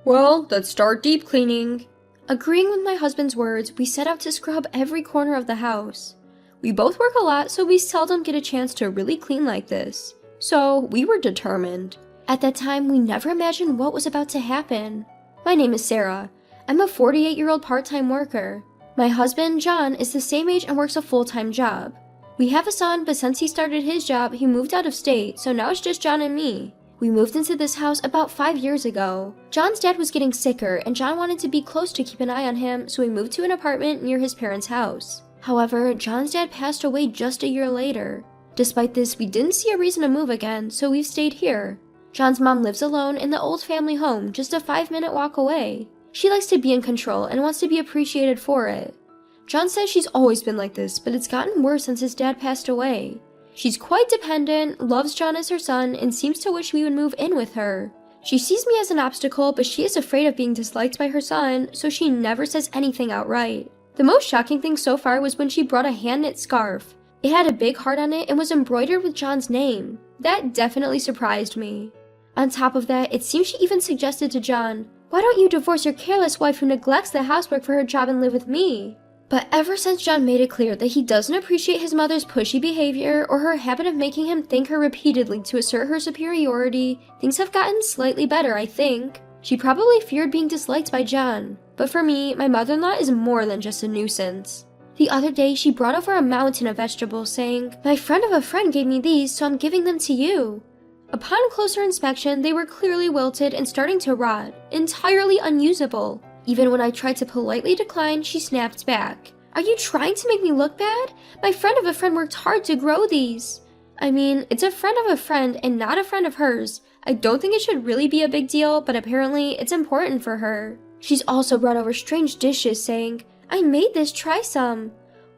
Well, let's start deep cleaning. Agreeing with my husband's words, we set out to scrub every corner of the house. We both work a lot, so we seldom get a chance to really clean like this. So, we were determined. At that time, we never imagined what was about to happen. My name is Sarah. I'm a 48-year-old part-time worker. My husband, John, is the same age and works a full-time job. We have a son, but since he started his job, he moved out of state, so now it's just John and me. We moved into this house about 5 years ago. John's dad was getting sicker, and John wanted to be close to keep an eye on him, so we moved to an apartment near his parents' house. However, John's dad passed away just a year later. Despite this, we didn't see a reason to move again, so we've stayed here. John's mom lives alone in the old family home, just a 5-minute walk away. She likes to be in control and wants to be appreciated for it. John says she's always been like this, but it's gotten worse since his dad passed away. She's quite dependent, loves John as her son, and seems to wish we would move in with her. She sees me as an obstacle, but she is afraid of being disliked by her son, so she never says anything outright. The most shocking thing so far was when she brought a hand-knit scarf. It had a big heart on it and was embroidered with John's name. That definitely surprised me. On top of that, it seems she even suggested to John, "Why don't you divorce your careless wife who neglects the housework for her job and live with me?" But ever since John made it clear that he doesn't appreciate his mother's pushy behavior or her habit of making him thank her repeatedly to assert her superiority, things have gotten slightly better, I think. She probably feared being disliked by John. But for me, my mother-in-law is more than just a nuisance. The other day, she brought over a mountain of vegetables, saying, "My friend of a friend gave me these, so I'm giving them to you." Upon closer inspection, they were clearly wilted and starting to rot, entirely unusable. Even when I tried to politely decline, she snapped back. "Are you trying to make me look bad? My friend of a friend worked hard to grow these." I mean, it's a friend of a friend and not a friend of hers. I don't think it should really be a big deal, but apparently it's important for her. She's also brought over strange dishes saying, "I made this, try some."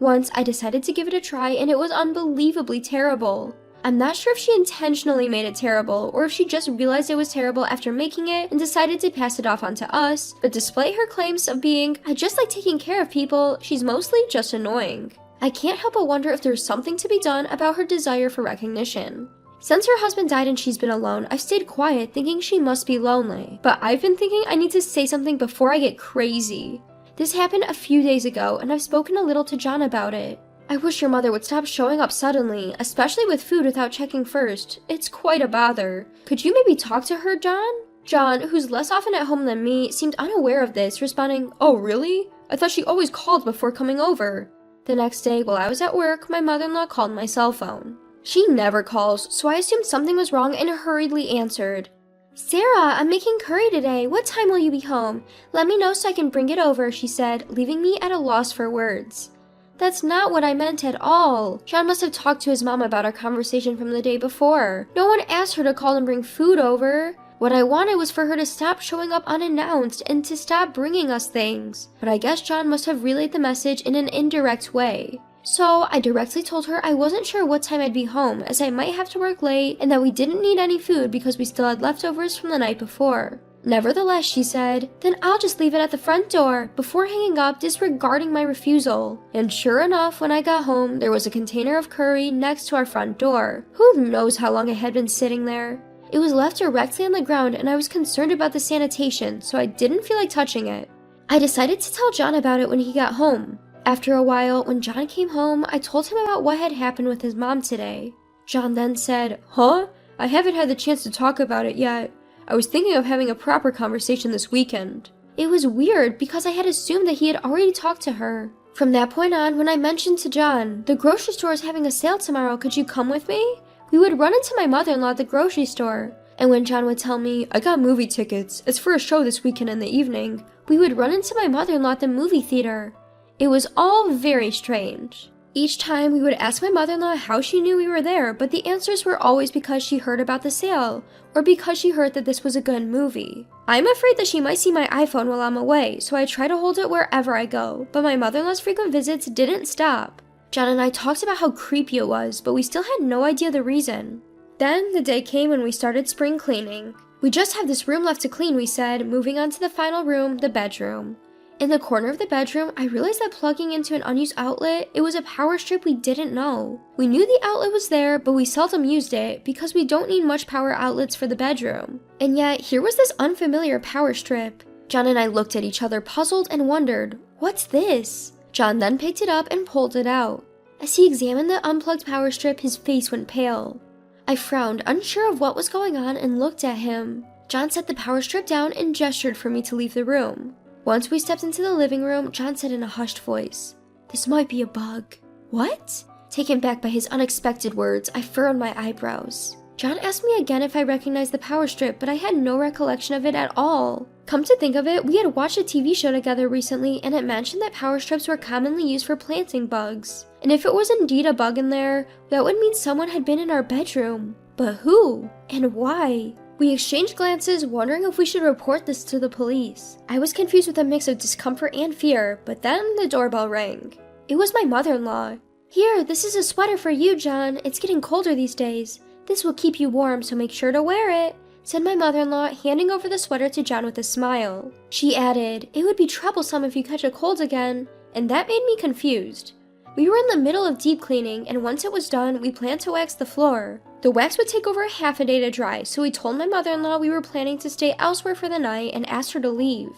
Once I decided to give it a try and it was unbelievably terrible. I'm not sure if she intentionally made it terrible or if she just realized it was terrible after making it and decided to pass it off onto us, but despite her claims of being, "I just like taking care of people," she's mostly just annoying. I can't help but wonder if there's something to be done about her desire for recognition. Since her husband died and she's been alone, I've stayed quiet thinking she must be lonely, but I've been thinking I need to say something before I get crazy. This happened a few days ago and I've spoken a little to John about it. "I wish your mother would stop showing up suddenly, especially with food without checking first. It's quite a bother. Could you maybe talk to her, John?" John, who's less often at home than me, seemed unaware of this, responding, "Oh, really? I thought she always called before coming over." The next day, while I was at work, my mother-in-law called my cell phone. She never calls, so I assumed something was wrong and hurriedly answered. "Sarah, I'm making curry today. What time will you be home? Let me know so I can bring it over," she said, leaving me at a loss for words. That's not what I meant at all. John must have talked to his mom about our conversation from the day before. No one asked her to call and bring food over. What I wanted was for her to stop showing up unannounced and to stop bringing us things. But I guess John must have relayed the message in an indirect way. So I directly told her I wasn't sure what time I'd be home, as I might have to work late and that we didn't need any food because we still had leftovers from the night before. Nevertheless, she said, "Then I'll just leave it at the front door," before hanging up, disregarding my refusal. And sure enough, when I got home, there was a container of curry next to our front door. Who knows how long it had been sitting there? It was left directly on the ground and I was concerned about the sanitation, so I didn't feel like touching it. I decided to tell John about it when he got home. After a while, when John came home, I told him about what had happened with his mom today. John then said, "Huh? I haven't had the chance to talk about it yet. I was thinking of having a proper conversation this weekend." It was weird because I had assumed that he had already talked to her. From that point on, when I mentioned to John, "The grocery store is having a sale tomorrow, could you come with me?" we would run into my mother-in-law at the grocery store. And when John would tell me, "I got movie tickets, it's for a show this weekend in the evening," we would run into my mother-in-law at the movie theater. It was all very strange. Each time we would ask my mother-in-law how she knew we were there, but the answers were always because she heard about the sale, or because she heard that this was a good movie. I'm afraid that she might see my iPhone while I'm away, so I try to hold it wherever I go, but my mother-in-law's frequent visits didn't stop. John and I talked about how creepy it was, but we still had no idea the reason. Then the day came when we started spring cleaning. "We just have this room left to clean," we said, moving on to the final room, the bedroom. In the corner of the bedroom, I realized that plugging into an unused outlet, it was a power strip we didn't know. We knew the outlet was there, but we seldom used it because we don't need much power outlets for the bedroom. And yet, here was this unfamiliar power strip. John and I looked at each other puzzled and wondered, what's this? John then picked it up and pulled it out. As he examined the unplugged power strip, his face went pale. I frowned, unsure of what was going on, and looked at him. John set the power strip down and gestured for me to leave the room. Once we stepped into the living room, John said in a hushed voice, "This might be a bug." What? Taken back by his unexpected words, I furrowed my eyebrows. John asked me again if I recognized the power strip, but I had no recollection of it at all. Come to think of it, we had watched a TV show together recently, and it mentioned that power strips were commonly used for planting bugs. And if it was indeed a bug in there, that would mean someone had been in our bedroom. But who? And why? We exchanged glances, wondering if we should report this to the police. I was confused with a mix of discomfort and fear, but then the doorbell rang. It was my mother-in-law. "Here, this is a sweater for you, John. It's getting colder these days. This will keep you warm, so make sure to wear it," said my mother-in-law, handing over the sweater to John with a smile. She added, "It would be troublesome if you catch a cold again," and that made me confused. We were in the middle of deep cleaning, and once it was done, we planned to wax the floor. The wax would take over half a day to dry, so we told my mother-in-law we were planning to stay elsewhere for the night and asked her to leave.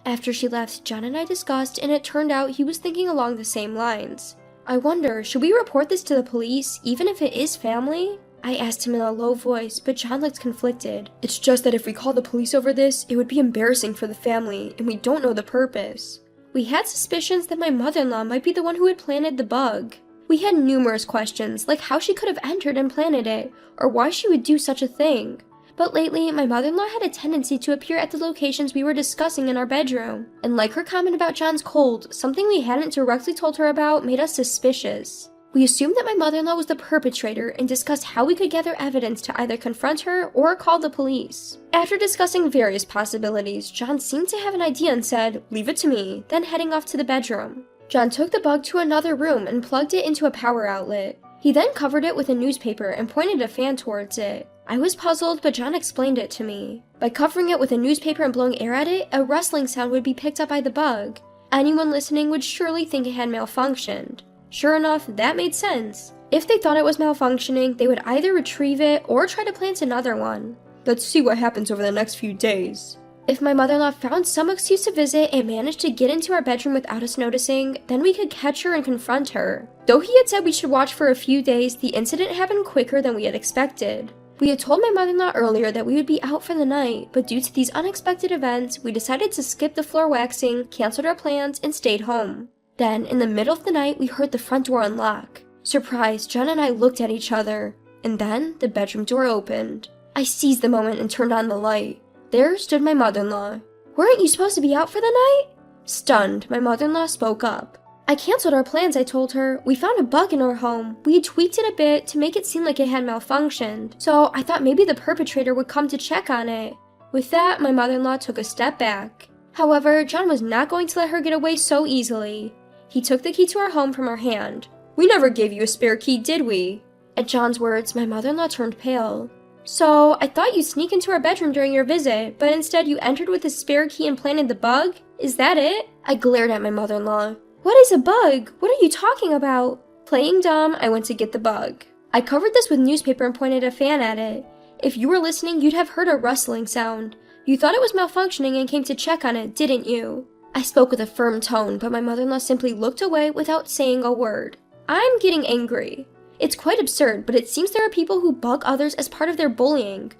After she left, John and I discussed, and it turned out he was thinking along the same lines. "I wonder, should we report this to the police, even if it is family?" I asked him in a low voice, but John looked conflicted. "It's just that if we call the police over this, it would be embarrassing for the family, and we don't know the purpose." We had suspicions that my mother-in-law might be the one who had planted the bug. We had numerous questions, like how she could have entered and planted it, or why she would do such a thing. But lately, my mother-in-law had a tendency to appear at the locations we were discussing in our bedroom, and like her comment about John's cold, something we hadn't directly told her about made us suspicious. We assumed that my mother-in-law was the perpetrator and discussed how we could gather evidence to either confront her or call the police. After discussing various possibilities, John seemed to have an idea and said, "Leave it to me," then heading off to the bedroom. John took the bug to another room and plugged it into a power outlet. He then covered it with a newspaper and pointed a fan towards it. I was puzzled, but John explained it to me. By covering it with a newspaper and blowing air at it, a rustling sound would be picked up by the bug. Anyone listening would surely think it had malfunctioned. Sure enough, that made sense. If they thought it was malfunctioning, they would either retrieve it or try to plant another one. "Let's see what happens over the next few days." If my mother-in-law found some excuse to visit and managed to get into our bedroom without us noticing, then we could catch her and confront her. Though he had said we should watch for a few days, the incident happened quicker than we had expected. We had told my mother-in-law earlier that we would be out for the night, but due to these unexpected events, we decided to skip the floor waxing, canceled our plans, and stayed home. Then, in the middle of the night, we heard the front door unlock. Surprised, John and I looked at each other, and then the bedroom door opened. I seized the moment and turned on the light. There stood my mother-in-law. "Weren't you supposed to be out for the night?" Stunned, my mother-in-law spoke up. "I canceled our plans," I told her. "We found a bug in our home. We had tweaked it a bit to make it seem like it had malfunctioned, so I thought maybe the perpetrator would come to check on it." With that, my mother-in-law took a step back. However, John was not going to let her get away so easily. He took the key to our home from her hand. "We never gave you a spare key, did we?" At John's words, my mother-in-law turned pale. "So, I thought you'd sneak into our bedroom during your visit, but instead you entered with a spare key and planted the bug? Is that it?" I glared at my mother-in-law. "What is a bug? What are you talking about?" Playing dumb, I went to get the bug. I covered this with newspaper and pointed a fan at it. If you were listening, you'd have heard a rustling sound. You thought it was malfunctioning and came to check on it, didn't you? I spoke with a firm tone, but my mother-in-law simply looked away without saying a word. I'm getting angry. It's quite absurd, but it seems there are people who bug others as part of their bullying.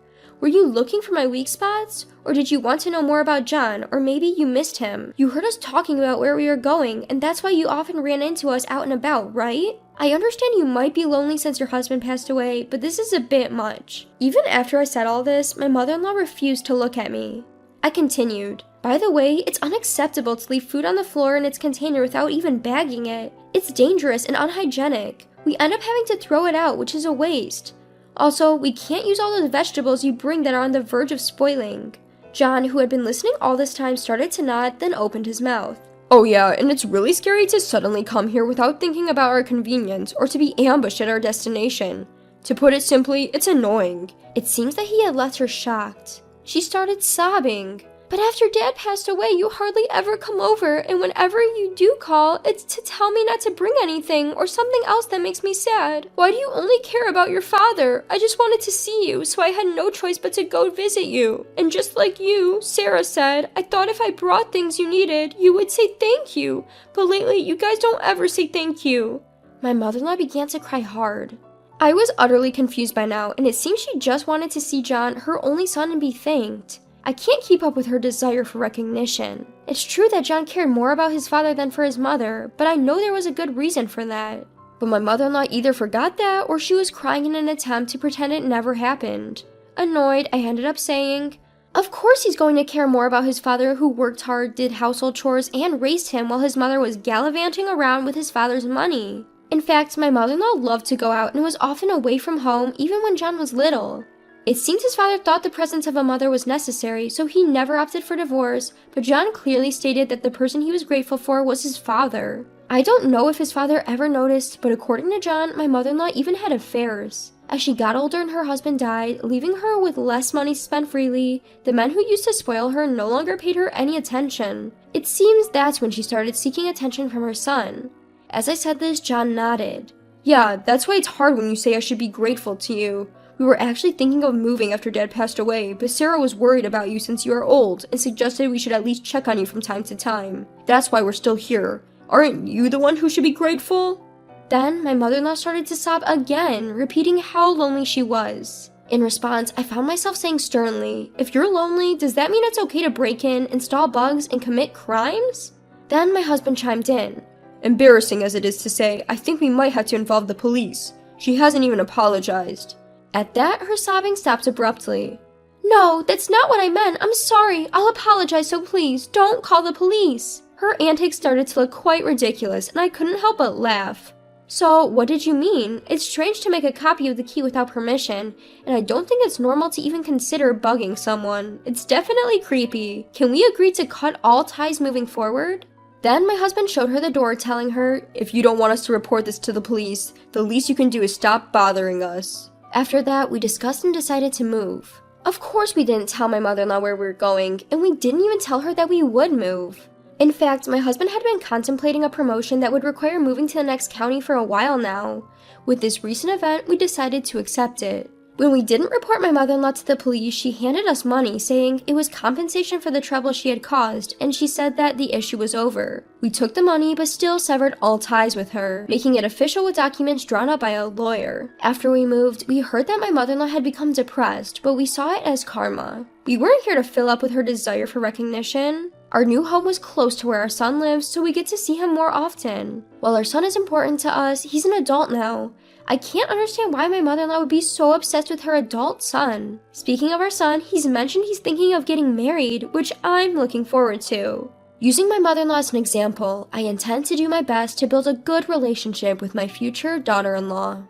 Were you looking for my weak spots? Or did you want to know more about John? Or maybe you missed him. You heard us talking about where we were going, and that's why you often ran into us out and about, right? I understand you might be lonely since your husband passed away, but this is a bit much. Even after I said all this, my mother-in-law refused to look at me. I continued. By the way, it's unacceptable to leave food on the floor in its container without even bagging it. It's dangerous and unhygienic. We end up having to throw it out, which is a waste. Also, we can't use all those vegetables you bring that are on the verge of spoiling. John, who had been listening all this time, started to nod, then opened his mouth. Oh yeah, and it's really scary to suddenly come here without thinking about our convenience or to be ambushed at our destination. To put it simply, it's annoying. It seems that he had left her shocked. She started sobbing. But after Dad passed away, you hardly ever come over, and whenever you do call, it's to tell me not to bring anything or something else that makes me sad. Why do you only care about your father? I just wanted to see you, so I had no choice but to go visit you. And just like you, Sarah said, I thought if I brought things you needed, you would say thank you. But lately, you guys don't ever say thank you. My mother-in-law began to cry hard. I was utterly confused by now, and it seemed she just wanted to see John, her only son, and be thanked. I can't keep up with her desire for recognition. It's true that John cared more about his father than for his mother, but I know there was a good reason for that. But my mother-in-law either forgot that or she was crying in an attempt to pretend it never happened. Annoyed, I ended up saying, "Of course he's going to care more about his father who worked hard, did household chores, and raised him while his mother was gallivanting around with his father's money." In fact, my mother-in-law loved to go out and was often away from home even when John was little. It seems his father thought the presence of a mother was necessary, so he never opted for divorce, but John clearly stated that the person he was grateful for was his father. I don't know if his father ever noticed, but according to John, my mother-in-law even had affairs. As she got older and her husband died, leaving her with less money to spend freely, the men who used to spoil her no longer paid her any attention. It seems that's when she started seeking attention from her son. As I said this, John nodded. "Yeah, that's why it's hard when you say I should be grateful to you. We were actually thinking of moving after Dad passed away, but Sarah was worried about you since you are old and suggested we should at least check on you from time to time. That's why we're still here. Aren't you the one who should be grateful?" Then my mother-in-law started to sob again, repeating how lonely she was. In response, I found myself saying sternly, "If you're lonely, does that mean it's okay to break in, install bugs, and commit crimes?" Then my husband chimed in. "Embarrassing as it is to say, I think we might have to involve the police. She hasn't even apologized." At that, her sobbing stopped abruptly. "No, that's not what I meant. I'm sorry. I'll apologize, so please, don't call the police." Her antics started to look quite ridiculous, and I couldn't help but laugh. "So, what did you mean? It's strange to make a copy of the key without permission, and I don't think it's normal to even consider bugging someone. It's definitely creepy. Can we agree to cut all ties moving forward?" Then my husband showed her the door, telling her, "If you don't want us to report this to the police, the least you can do is stop bothering us." After that, we discussed and decided to move. Of course we didn't tell my mother-in-law where we were going, and we didn't even tell her that we would move. In fact, my husband had been contemplating a promotion that would require moving to the next county for a while now. With this recent event, we decided to accept it. When we didn't report my mother-in-law to the police, she handed us money, saying it was compensation for the trouble she had caused, and she said that the issue was over. We took the money, but still severed all ties with her, making it official with documents drawn up by a lawyer. After we moved, we heard that my mother-in-law had become depressed, but we saw it as karma. We weren't here to fill up with her desire for recognition. Our new home was close to where our son lives, so we get to see him more often. While our son is important to us, he's an adult now. I can't understand why my mother-in-law would be so obsessed with her adult son. Speaking of our son, he's mentioned he's thinking of getting married, which I'm looking forward to. Using my mother-in-law as an example, I intend to do my best to build a good relationship with my future daughter-in-law.